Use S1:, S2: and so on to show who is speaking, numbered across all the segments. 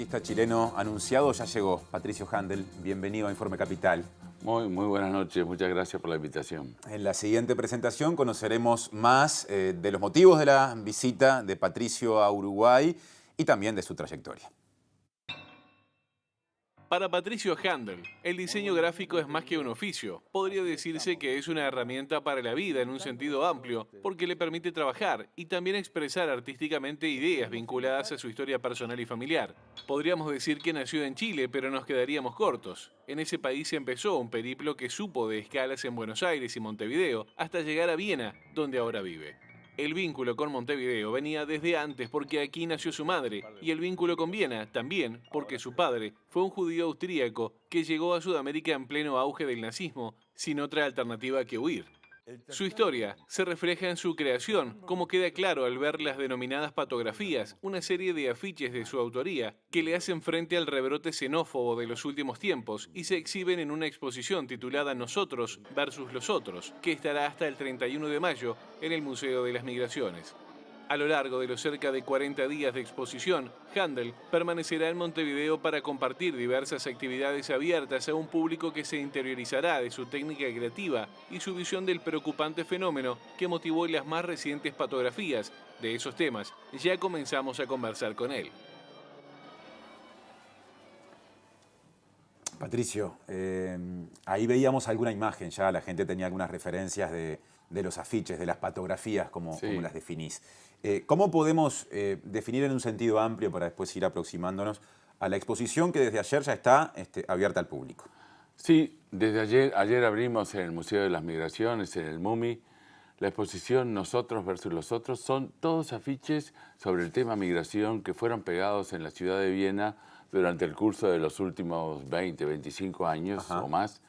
S1: periodista chileno anunciado ya llegó. Patricio Handel, bienvenido a Informe Capital.
S2: Muy buenas noches, muchas gracias por la invitación.
S1: En la siguiente presentación conoceremos más de los motivos de la visita de Patricio a Uruguay y también de su trayectoria.
S3: Para Patricio Handel, el diseño gráfico es más que un oficio. Podría decirse que es una herramienta para la vida en un sentido amplio, porque le permite trabajar y también expresar artísticamente ideas vinculadas a su historia personal y familiar. Podríamos decir que nació en Chile, pero nos quedaríamos cortos. En ese país empezó un periplo que supo de escalas en Buenos Aires y Montevideo, hasta llegar a Viena, donde ahora vive. El vínculo con Montevideo venía desde antes porque aquí nació su madre, y el vínculo con Viena también porque su padre fue un judío austríaco que llegó a Sudamérica en pleno auge del nazismo, sin otra alternativa que huir. Su historia se refleja en su creación, como queda claro al ver las denominadas patografías, una serie de afiches de su autoría que le hacen frente al rebrote xenófobo de los últimos tiempos y se exhiben en una exposición titulada Nosotros versus los Otros, que estará hasta el 31 de mayo en el Museo de las Migraciones. A lo largo de los cerca de 40 días de exposición, Handel permanecerá en Montevideo para compartir diversas actividades abiertas a un público que se interiorizará de su técnica creativa y su visión del preocupante fenómeno que motivó las más recientes patografías. De esos temas ya comenzamos a conversar con él.
S1: Patricio, ahí veíamos alguna imagen ya, la gente tenía algunas referencias de los afiches, de las patografías, como las definís. ¿Cómo podemos definir en un sentido amplio para después ir aproximándonos a la exposición que desde ayer ya está abierta al público?
S2: Sí, desde ayer abrimos en el Museo de las Migraciones, en el MUMI, la exposición Nosotros versus los Otros. Son todos afiches sobre el tema migración que fueron pegados en la ciudad de Viena durante el curso de los últimos 20, 25 años o más.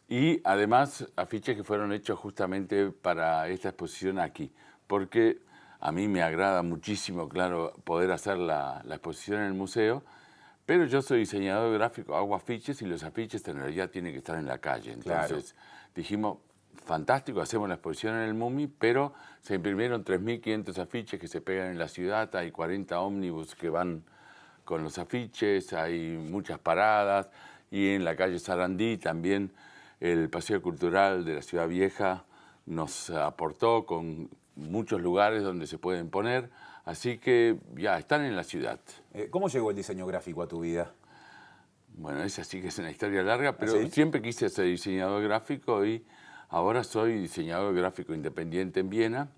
S2: Y además afiches que fueron hechos justamente para esta exposición aquí, porque a mí me agrada muchísimo, claro, poder hacer la exposición en el museo, pero yo soy diseñador gráfico, hago afiches y los afiches en realidad tienen que estar en la calle. Entonces dijimos, fantástico, hacemos la exposición en el MUMI, pero se imprimieron 3.500 afiches que se pegan en la ciudad, hay 40 ómnibus que van con los afiches, hay muchas paradas, y en la calle Sarandí también el Paseo Cultural de la Ciudad Vieja nos aportó con muchos lugares donde se pueden poner, así que ya están en la ciudad.
S1: ¿Cómo llegó el diseño gráfico a tu vida?
S2: Bueno, esa sí que es una historia larga, pero
S1: ¿Sí?
S2: siempre quise ser diseñador gráfico y ahora soy diseñador gráfico independiente en Viena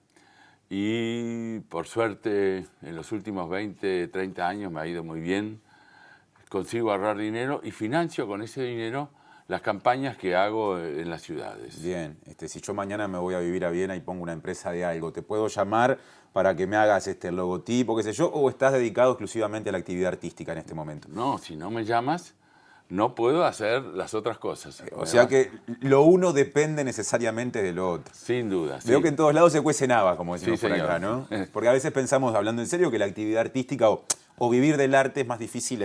S2: y por suerte en los últimos 20, 30 años me ha ido muy bien, consigo ahorrar dinero y financio con ese dinero las campañas que hago en las ciudades.
S1: Bien, si yo mañana me voy a vivir a Viena y pongo una empresa de algo, ¿te puedo llamar para que me hagas el logotipo, qué sé yo, o estás dedicado exclusivamente a la actividad artística en este momento?
S2: No, si no me llamas, no puedo hacer las otras cosas.
S1: O sea que lo uno depende necesariamente de lo otro.
S2: Sin duda, sí.
S1: Veo que en todos lados se cuecen habas, como decimos
S2: Sí,
S1: por
S2: señor.
S1: acá, ¿no? Porque a veces pensamos, hablando en serio, que la actividad artística o vivir del arte es más difícil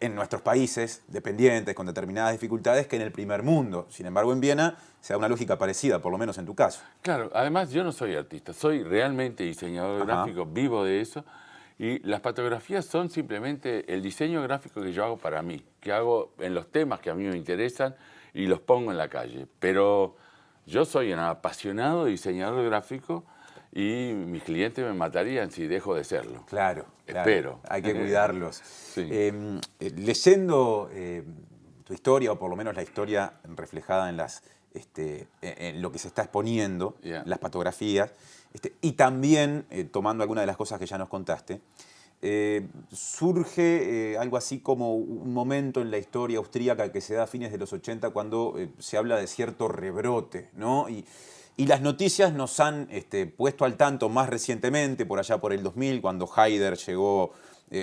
S1: en nuestros países dependientes, con determinadas dificultades, que en el primer mundo. Sin embargo, en Viena se da una lógica parecida, por lo menos en tu caso.
S2: Claro, además yo no soy artista, soy realmente diseñador gráfico, vivo de eso. Y las patografías son simplemente el diseño gráfico que yo hago para mí, que hago en los temas que a mí me interesan y los pongo en la calle. Pero yo soy un apasionado diseñador gráfico y mis clientes me matarían si dejo de serlo.
S1: Claro,
S2: Espero.
S1: Hay que cuidarlos.
S2: Sí.
S1: Leyendo tu historia, o por lo menos la historia reflejada en lo que se está exponiendo, las patografías, y también tomando algunas de las cosas que ya nos contaste, surge algo así como un momento en la historia austríaca que se da a fines de los 80 cuando se habla de cierto rebrote, ¿no? Y las noticias nos han puesto al tanto más recientemente, por allá por el 2000, cuando Haider llegó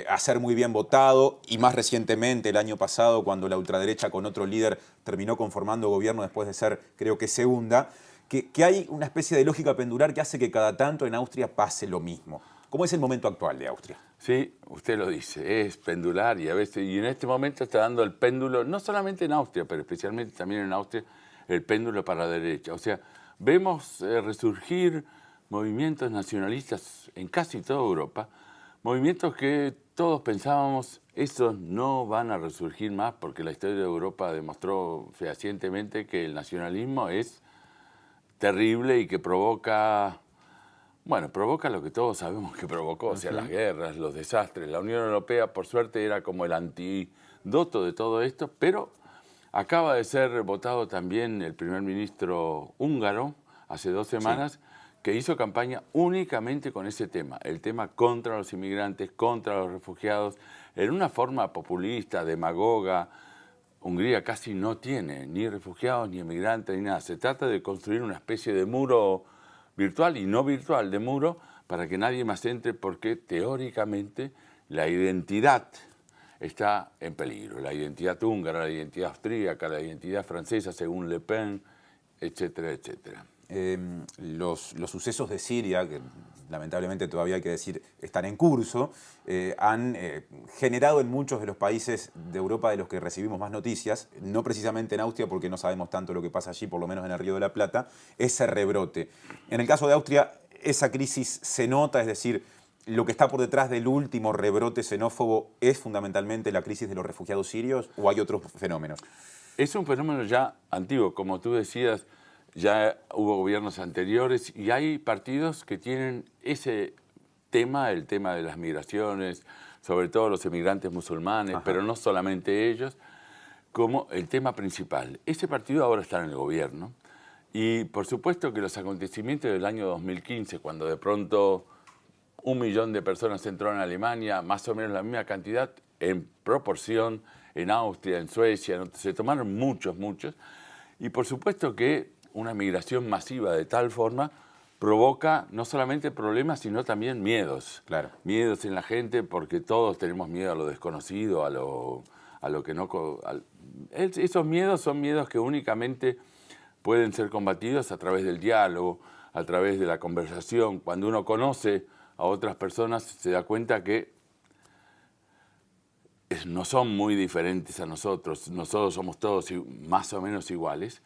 S1: a ser muy bien votado, y más recientemente, el año pasado, cuando la ultraderecha con otro líder terminó conformando gobierno después de ser, creo que segunda, que hay una especie de lógica pendular que hace que cada tanto en Austria pase lo mismo. ¿Cómo es el momento actual de Austria?
S2: Sí, usted lo dice, es pendular y a veces, y en este momento está dando el péndulo, no solamente en Austria, pero especialmente también en Austria, el péndulo para la derecha. O sea, vemos resurgir movimientos nacionalistas en casi toda Europa, movimientos que todos pensábamos, esos no van a resurgir más porque la historia de Europa demostró fehacientemente que el nacionalismo es terrible y que provoca, bueno, provoca lo que todos sabemos que provocó, o sea, las guerras, los desastres. La Unión Europea, por suerte, era como el antídoto de todo esto, pero acaba de ser votado también el primer ministro húngaro, hace 2 semanas, que hizo campaña únicamente con ese tema, el tema contra los inmigrantes, contra los refugiados, en una forma populista, demagoga. Hungría casi no tiene ni refugiados, ni inmigrantes, ni nada. Se trata de construir una especie de muro virtual y no virtual, de muro, para que nadie más entre, porque teóricamente la identidad está en peligro. La identidad húngara, la identidad austríaca, la identidad francesa, según Le Pen, etcétera, etcétera.
S1: Los sucesos de Siria, que lamentablemente todavía hay que decir están en curso, han generado en muchos de los países de Europa de los que recibimos más noticias, no precisamente en Austria porque no sabemos tanto lo que pasa allí, por lo menos en el Río de la Plata, ese rebrote. En el caso de Austria, esa crisis se nota, es decir, lo que está por detrás del último rebrote xenófobo es fundamentalmente la crisis de los refugiados sirios, ¿o hay otros fenómenos?
S2: Es un fenómeno ya antiguo, como tú decías. Ya hubo gobiernos anteriores y hay partidos que tienen ese tema, el tema de las migraciones, sobre todo los emigrantes musulmanes, pero no solamente ellos, como el tema principal. Ese partido ahora está en el gobierno y por supuesto que los acontecimientos del año 2015, cuando de pronto 1 millón de personas entró en Alemania, más o menos la misma cantidad en proporción en Austria, en Suecia, se tomaron muchos, y por supuesto que una migración masiva de tal forma provoca no solamente problemas, sino también miedos.
S1: Claro.
S2: Miedos en la gente porque todos tenemos miedo a lo desconocido, a lo que no... Esos miedos son miedos que únicamente pueden ser combatidos a través del diálogo, a través de la conversación. Cuando uno conoce a otras personas se da cuenta que no son muy diferentes a nosotros. Nosotros somos todos más o menos iguales,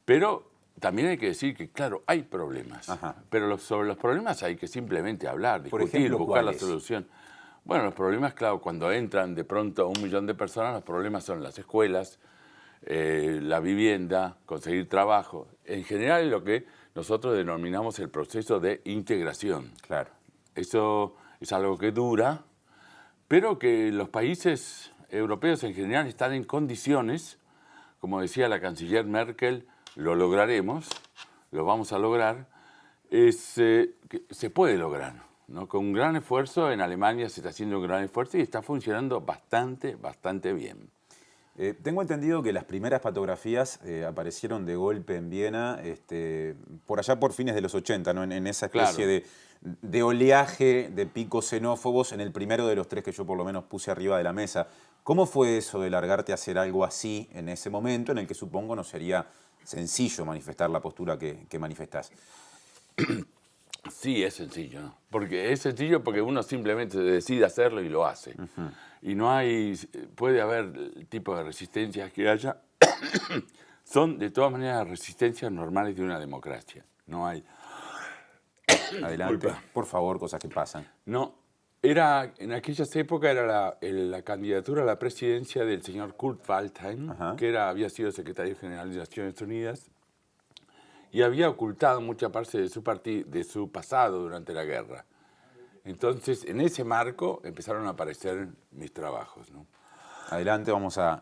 S2: pero también hay que decir que, claro, hay problemas, pero sobre los problemas hay que simplemente hablar, discutir,
S1: por ejemplo,
S2: buscar la
S1: ¿cuáles?
S2: solución. Bueno, los problemas, claro, cuando entran de pronto 1 millón de personas, los problemas son las escuelas, la vivienda, conseguir trabajo. En general es lo que nosotros denominamos el proceso de integración.
S1: Claro.
S2: Eso es algo que dura, pero que los países europeos en general están en condiciones, como decía la canciller Merkel, lo lograremos, lo vamos a lograr, que se puede lograr, ¿no? Con un gran esfuerzo. En Alemania se está haciendo un gran esfuerzo y está funcionando bastante bien.
S1: Tengo entendido que las primeras fotografías aparecieron de golpe en Viena, por allá por fines de los 80, ¿no? En esa especie de oleaje de picos xenófobos, en el primero de los 3 que yo por lo menos puse arriba de la mesa. ¿Cómo fue eso de largarte a hacer algo así en ese momento, en el que supongo no sería sencillo manifestar la postura que manifestás?
S2: Sí, es sencillo, ¿no? Es sencillo porque uno simplemente decide hacerlo y lo hace. Y no hay, puede haber el tipo de resistencias que haya, son de todas maneras resistencias normales de una democracia. No hay...
S1: Adelante, por favor, cosas que pasan.
S2: No, en aquellas épocas era la candidatura a la presidencia del señor Kurt Waldheim, que había sido secretario general de Naciones Unidas y había ocultado mucha parte de su pasado durante la guerra. Entonces, en ese marco empezaron a aparecer mis trabajos, ¿no?
S1: Adelante, vamos a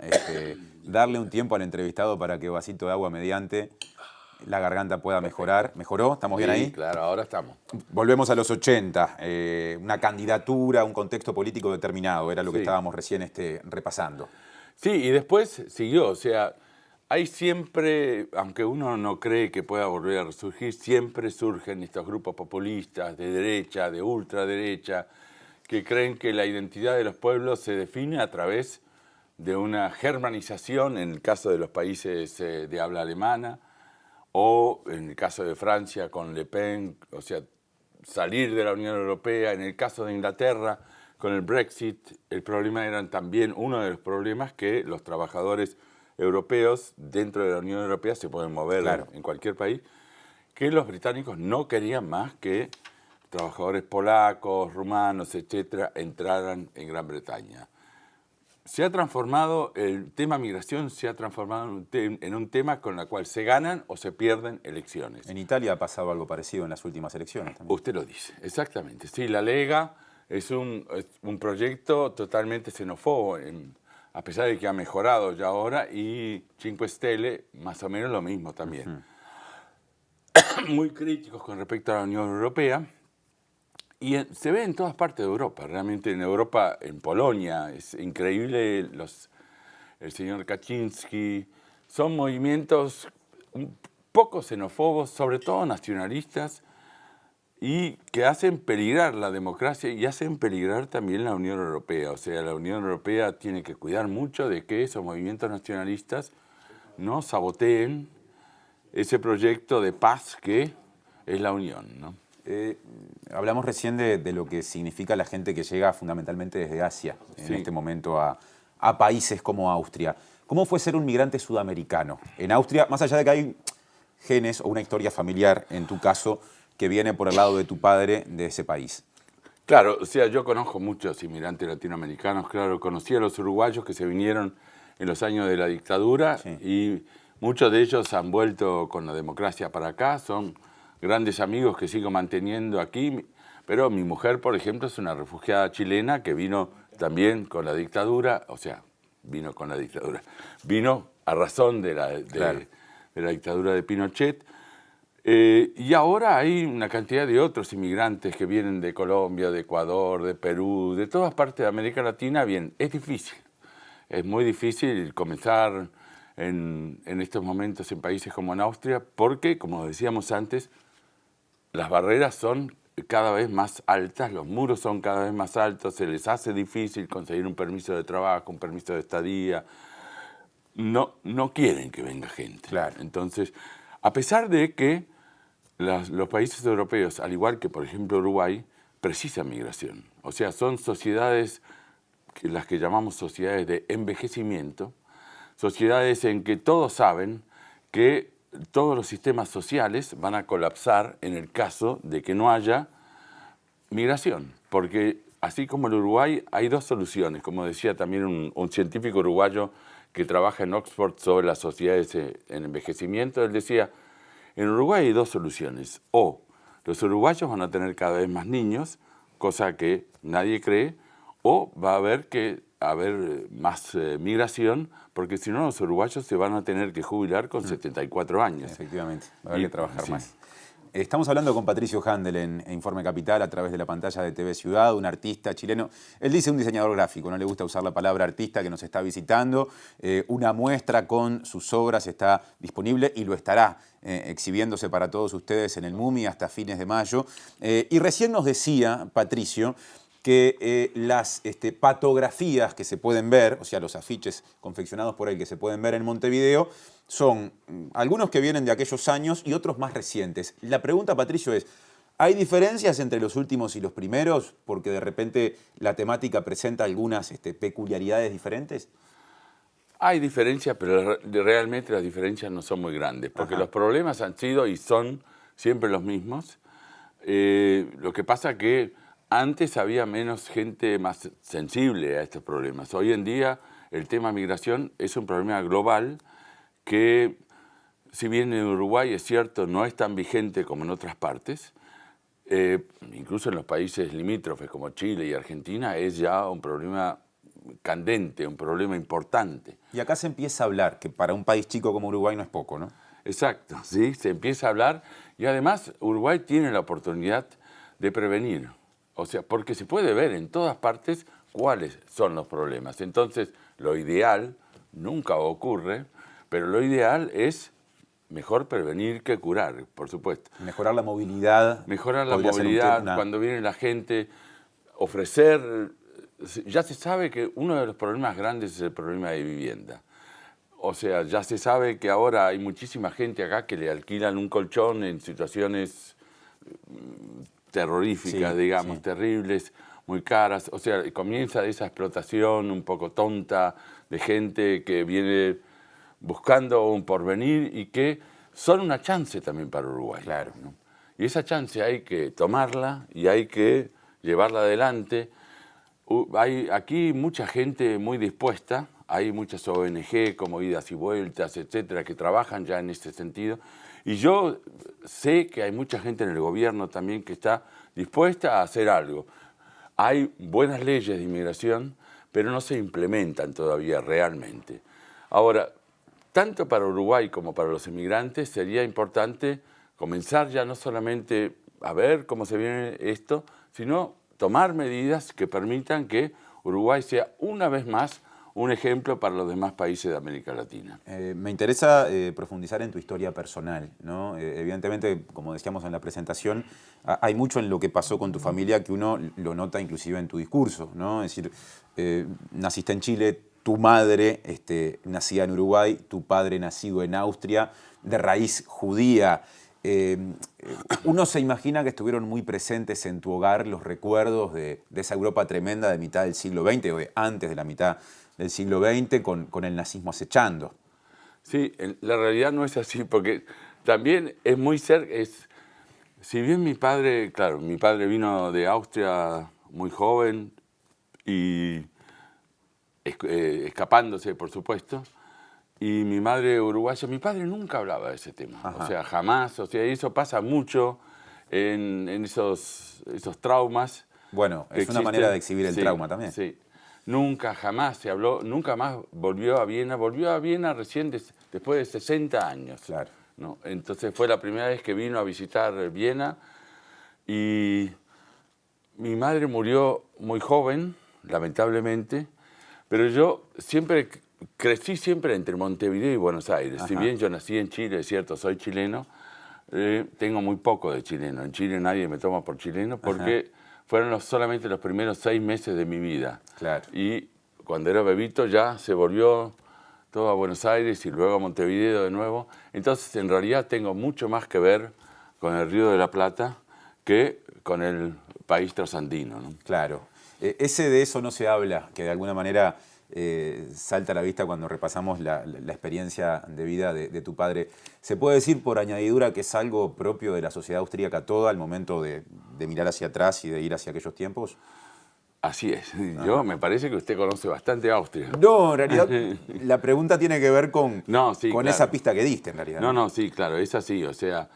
S1: darle un tiempo al entrevistado para que vasito de agua mediante la garganta pueda mejorar. ¿Mejoró? ¿Estamos bien ahí?
S2: Sí, claro, ahora estamos.
S1: Volvemos a los 80, una candidatura, un contexto político determinado, era lo que estábamos recién repasando.
S2: Sí, y después siguió, o sea, hay siempre, aunque uno no cree que pueda volver a resurgir, siempre surgen estos grupos populistas de derecha, de ultraderecha, que creen que la identidad de los pueblos se define a través de una germanización, en el caso de los países de habla alemana, o en el caso de Francia con Le Pen, o sea, salir de la Unión Europea. En el caso de Inglaterra, con el Brexit, el problema eran también uno de los problemas que los trabajadores europeos dentro de la Unión Europea se pueden mover en cualquier país, que los británicos no querían más que trabajadores polacos, rumanos, etcétera, entraran en Gran Bretaña. Se ha transformado, el tema migración se ha transformado en un tema con el cual se ganan o se pierden elecciones.
S1: En Italia ha pasado algo parecido en las últimas elecciones también.
S2: Usted lo dice, exactamente. Sí, la Lega es un proyecto totalmente xenófobo, a pesar de que ha mejorado ya ahora, y Cinque Stelle más o menos lo mismo también. Muy críticos con respecto a la Unión Europea. Y se ve en todas partes de Europa, realmente en Europa, en Polonia, es increíble, el señor Kaczynski, son movimientos un poco xenófobos, sobre todo nacionalistas, y que hacen peligrar la democracia y hacen peligrar también la Unión Europea. O sea, la Unión Europea tiene que cuidar mucho de que esos movimientos nacionalistas no saboteen ese proyecto de paz que es la Unión, ¿no?
S1: Hablamos recién de lo que significa la gente que llega fundamentalmente desde Asia en este momento a países como Austria. ¿Cómo fue ser un migrante sudamericano en Austria? Más allá de que hay genes o una historia familiar, en tu caso, que viene por el lado de tu padre de ese país.
S2: Claro, o sea, yo conozco muchos inmigrantes latinoamericanos, claro, conocí a los uruguayos que se vinieron en los años de la dictadura y muchos de ellos han vuelto con la democracia para acá, son grandes amigos que sigo manteniendo aquí, pero mi mujer, por ejemplo, es una refugiada chilena que vino también con la dictadura, o sea, vino con la dictadura, vino a razón de la dictadura de Pinochet, y ahora hay una cantidad de otros inmigrantes que vienen de Colombia, de Ecuador, de Perú, de todas partes de América Latina. Bien, es difícil, es muy difícil comenzar en estos momentos en países como en Austria, porque, como decíamos antes, las barreras son cada vez más altas, los muros son cada vez más altos, se les hace difícil conseguir un permiso de trabajo, un permiso de estadía. No quieren que venga gente.
S1: Claro.
S2: Entonces, a pesar de que los países europeos, al igual que por ejemplo Uruguay, precisan migración. O sea, son sociedades, las que llamamos sociedades de envejecimiento, sociedades en que todos saben que todos los sistemas sociales van a colapsar en el caso de que no haya migración. Porque así como el Uruguay hay dos soluciones, como decía también un científico uruguayo que trabaja en Oxford sobre las sociedades en envejecimiento, él decía, en Uruguay hay dos soluciones, o los uruguayos van a tener cada vez más niños, cosa que nadie cree, o va a haber más migración, porque si no los uruguayos se van a tener que jubilar con 74 años.
S1: Efectivamente, va a haber que trabajar más. Estamos hablando con Patricio Handel en Informe Capital a través de la pantalla de TV Ciudad, un artista chileno. Él dice un diseñador gráfico, no le gusta usar la palabra artista, que nos está visitando. Una muestra con sus obras está disponible y lo estará exhibiéndose para todos ustedes en el MUMI hasta fines de mayo. Y recién nos decía, Patricio, que las patografías que se pueden ver, o sea, los afiches confeccionados por él que se pueden ver en Montevideo, son algunos que vienen de aquellos años y otros más recientes. La pregunta, Patricio, es, ¿hay diferencias entre los últimos y los primeros? Porque de repente la temática presenta algunas peculiaridades diferentes.
S2: Hay diferencias, pero realmente las diferencias no son muy grandes, porque los problemas han sido y son siempre los mismos. Lo que pasa que antes había menos gente más sensible a estos problemas. Hoy en día el tema migración es un problema global que, si bien en Uruguay es cierto, no es tan vigente como en otras partes, incluso en los países limítrofes como Chile y Argentina es ya un problema candente, un problema importante.
S1: Y acá se empieza a hablar, que para un país chico como Uruguay no es poco, ¿no?
S2: Exacto, sí, se empieza a hablar y además Uruguay tiene la oportunidad de prevenir. O sea, porque se puede ver en todas partes cuáles son los problemas. Entonces, lo ideal, nunca ocurre, pero lo ideal es mejor prevenir que curar, por supuesto.
S1: Mejorar la movilidad.
S2: Mejorar la movilidad, cuando viene la gente, ofrecer. Ya se sabe que uno de los problemas grandes es el problema de vivienda. O sea, ya se sabe que ahora hay muchísima gente acá que le alquilan un colchón en situaciones terroríficas, digamos, terribles, muy caras. O sea, comienza esa explotación un poco tonta de gente que viene buscando un porvenir y que son una chance también para Uruguay.
S1: Claro.
S2: ¿no? Y esa chance hay que tomarla y hay que llevarla adelante. Hay aquí mucha gente muy dispuesta, hay muchas ONG como Idas y Vueltas, etcétera, que trabajan ya en este sentido. Y yo sé que hay mucha gente en el gobierno también que está dispuesta a hacer algo. Hay buenas leyes de inmigración, pero no se implementan todavía realmente. Ahora, tanto para Uruguay como para los inmigrantes sería importante comenzar ya no solamente a ver cómo se viene esto, sino tomar medidas que permitan que Uruguay sea una vez más un ejemplo para los demás países de América Latina.
S1: Me interesa profundizar en tu historia personal, ¿no? Evidentemente, como decíamos en la presentación, hay mucho en lo que pasó con tu familia que uno lo nota inclusive en tu discurso, ¿no? Es decir, naciste en Chile, tu madre nacida en Uruguay, tu padre nacido en Austria, de raíz judía. Uno se imagina que estuvieron muy presentes en tu hogar los recuerdos de esa Europa tremenda de mitad del siglo XX o de antes de la mitad del siglo XX con el nazismo acechando.
S2: Sí, la realidad no es así, porque también es muy cerca. Si bien mi padre, claro, mi padre vino de Austria muy joven y escapándose, por supuesto, y mi madre uruguaya, mi padre nunca hablaba de ese tema.
S1: Ajá.
S2: O sea, jamás. O sea, eso pasa mucho en esos traumas.
S1: Bueno, es una
S2: Existen.
S1: manera de exhibir el
S2: Sí,
S1: trauma también.
S2: Sí. Nunca, jamás se habló, nunca más volvió a Viena. Volvió a Viena recién después de 60 años.
S1: Claro.
S2: ¿No? Entonces fue la primera vez que vino a visitar Viena y mi madre murió muy joven, lamentablemente, pero yo crecí siempre entre Montevideo y Buenos Aires.
S1: Ajá.
S2: Si bien yo nací en Chile, es cierto, soy chileno, tengo muy poco de chileno. En Chile nadie me toma por chileno porque fueron solamente los primeros 6 meses de mi vida.
S1: Claro.
S2: Y cuando era bebito ya se volvió todo a Buenos Aires y luego a Montevideo de nuevo. Entonces, en realidad tengo mucho más que ver con el Río de la Plata que con el país trasandino, ¿no?
S1: Claro. De eso no se habla, que de alguna manera salta a la vista cuando repasamos la experiencia de vida de tu padre. ¿Se puede decir por añadidura que es algo propio de la sociedad austríaca toda al momento de mirar hacia atrás y de ir hacia aquellos tiempos?
S2: Así es. Me parece que usted conoce bastante Austria.
S1: No, en realidad la pregunta tiene que ver con
S2: Claro.
S1: esa pista que diste, en realidad.
S2: No, sí, claro, es así. O sea,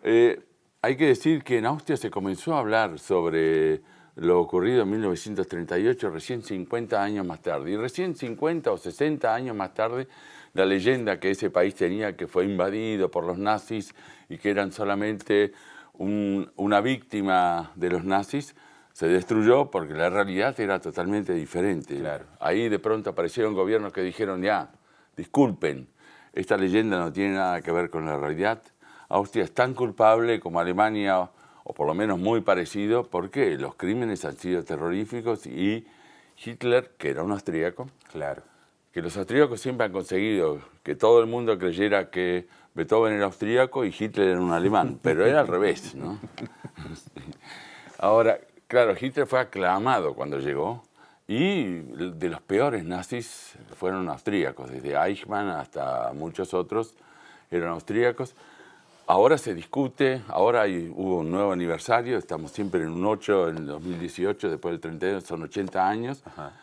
S2: hay que decir que en Austria se comenzó a hablar sobre lo ocurrido en 1938, recién 50 años más tarde. Y recién 50 o 60 años más tarde, la leyenda que ese país tenía, que fue invadido por los nazis y que eran solamente una víctima de los nazis, se destruyó porque la realidad era totalmente diferente.
S1: Claro.
S2: Ahí de pronto aparecieron gobiernos que dijeron, ya, disculpen, esta leyenda no tiene nada que ver con la realidad. Austria es tan culpable como Alemania, o por lo menos muy parecido, porque los crímenes han sido terroríficos y Hitler, que era un austríaco,
S1: Claro.
S2: que los austríacos siempre han conseguido que todo el mundo creyera que Beethoven era austríaco y Hitler era un alemán, pero era al revés, ¿no? Ahora, claro, Hitler fue aclamado cuando llegó y de los peores nazis fueron austríacos, desde Eichmann hasta muchos otros eran austríacos. Ahora se discute, ahora hubo un nuevo aniversario, estamos siempre en un 8, en el 2018, después del 32, son 80 años.
S1: Ajá.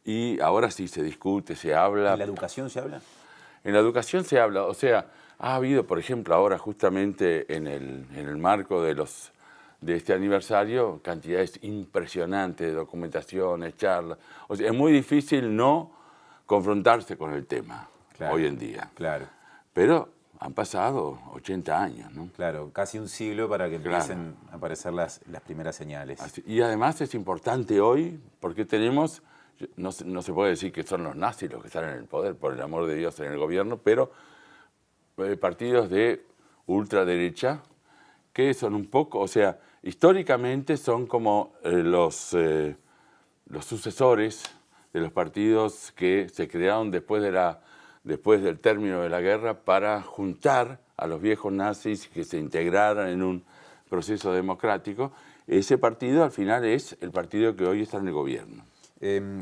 S2: Y ahora sí se discute, se habla.
S1: ¿En la educación se habla?
S2: En la educación se habla, o sea, ha habido, por ejemplo, ahora justamente en el marco de este aniversario, cantidades impresionantes de documentaciones, charlas. O sea, es muy difícil no confrontarse con el tema hoy en día.
S1: Claro.
S2: Pero han pasado 80 años, ¿no?
S1: Claro, casi un siglo para que empiecen a aparecer las primeras señales.
S2: Y además es importante hoy porque tenemos, no se puede decir que son los nazis los que están en el poder, por el amor de Dios, en el gobierno, pero partidos de ultraderecha que son un poco, o sea, históricamente son como los sucesores de los partidos que se crearon después del término de la guerra para juntar a los viejos nazis que se integraran en un proceso democrático. Ese partido al final es el partido que hoy está en el gobierno.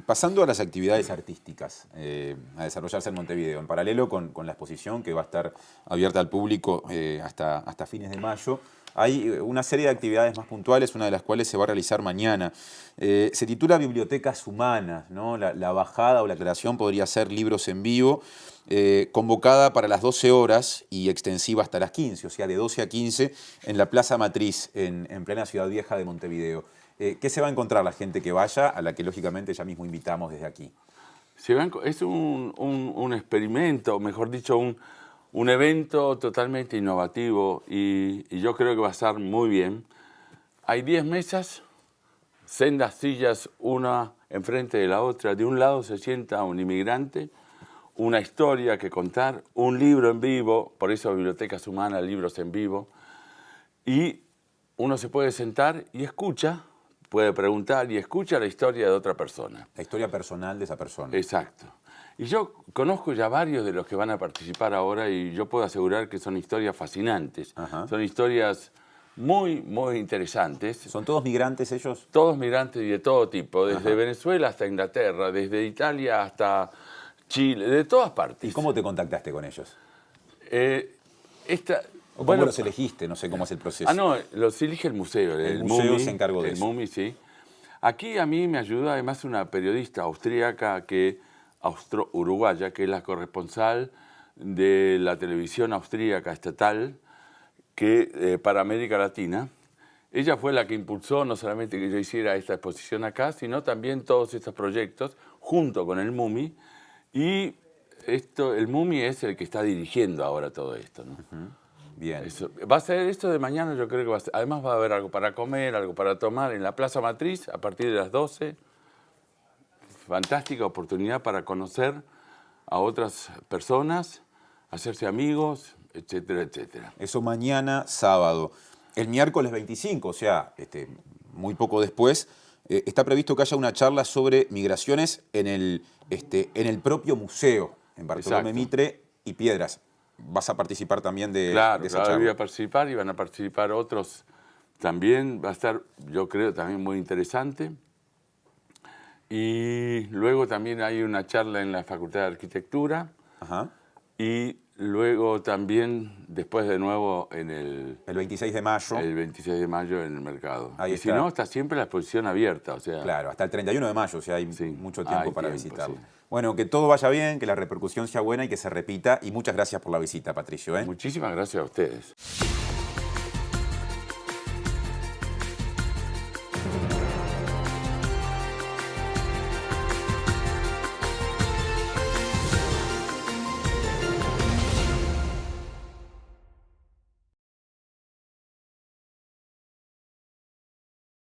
S1: Pasando a las actividades artísticas a desarrollarse en Montevideo, en paralelo con la exposición que va a estar abierta al público hasta fines de mayo, hay una serie de actividades más puntuales, una de las cuales se va a realizar mañana. Se titula Bibliotecas Humanas, ¿no? La bajada o la creación podría ser libros en vivo, convocada para las 12 horas y extensiva hasta las 15, o sea, de 12 a 15 en la Plaza Matriz, en plena Ciudad Vieja de Montevideo. ¿Qué se va a encontrar la gente que vaya, a la que lógicamente ya mismo invitamos desde aquí?
S2: Es un experimento, mejor dicho, un evento totalmente innovativo y yo creo que va a estar muy bien. Hay 10 mesas, sendas sillas, una enfrente de la otra. De un lado se sienta un inmigrante, una historia que contar, un libro en vivo, por eso Bibliotecas Humanas, libros en vivo, y uno se puede sentar y escucha, puede preguntar y escucha la historia de otra persona.
S1: La historia personal de esa persona.
S2: Exacto. Y yo conozco ya varios de los que van a participar ahora y yo puedo asegurar que son historias fascinantes.
S1: Ajá.
S2: Son historias muy, muy interesantes.
S1: ¿Son todos migrantes ellos?
S2: Todos migrantes y de todo tipo, desde Venezuela hasta Inglaterra, desde Italia hasta Chile, de todas partes.
S1: ¿Y cómo te contactaste con ellos? ¿O cómo los elegiste? No sé cómo es el proceso.
S2: No, los elige el museo.
S1: El museo se encargó de
S2: eso.
S1: eso.
S2: El MUMI, sí. Aquí a mí me ayuda además una periodista austríaca uruguaya, que es la corresponsal de la televisión austríaca estatal para América Latina. Ella fue la que impulsó no solamente que yo hiciera esta exposición acá, sino también todos estos proyectos junto con el MUMI. Y el MUMI es el que está dirigiendo ahora todo esto, ¿no?
S1: Bien.
S2: Va a ser esto de mañana, yo creo que va a ser. Además va a haber algo para comer, algo para tomar en la Plaza Matriz a partir de las 12. Fantástica oportunidad para conocer a otras personas, hacerse amigos, etcétera, etcétera.
S1: Eso mañana, sábado. El miércoles 25, o sea, muy poco después, está previsto que haya una charla sobre migraciones en el propio museo, en Bartolomé
S2: Exacto.
S1: Mitre y Piedras. ¿Vas a participar también de
S2: Claro,
S1: esa charla?
S2: voy a participar y van a participar otros también. Va a estar, yo creo, también muy interesante. Y luego también hay una charla en la Facultad de Arquitectura.
S1: Ajá.
S2: Y luego también, después de nuevo,
S1: El 26 de mayo.
S2: el 26 de mayo en el mercado.
S1: Ahí
S2: y
S1: está.
S2: si no, está siempre la exposición abierta. O sea,
S1: Claro, hasta el 31 de mayo, o sea, hay
S2: Sí,
S1: mucho tiempo
S2: hay
S1: para
S2: tiempo,
S1: visitarlo.
S2: sí.
S1: Bueno, que todo vaya bien, que la repercusión sea buena y que se repita. Y muchas gracias por la visita, Patricio.
S2: muchísimas gracias a ustedes.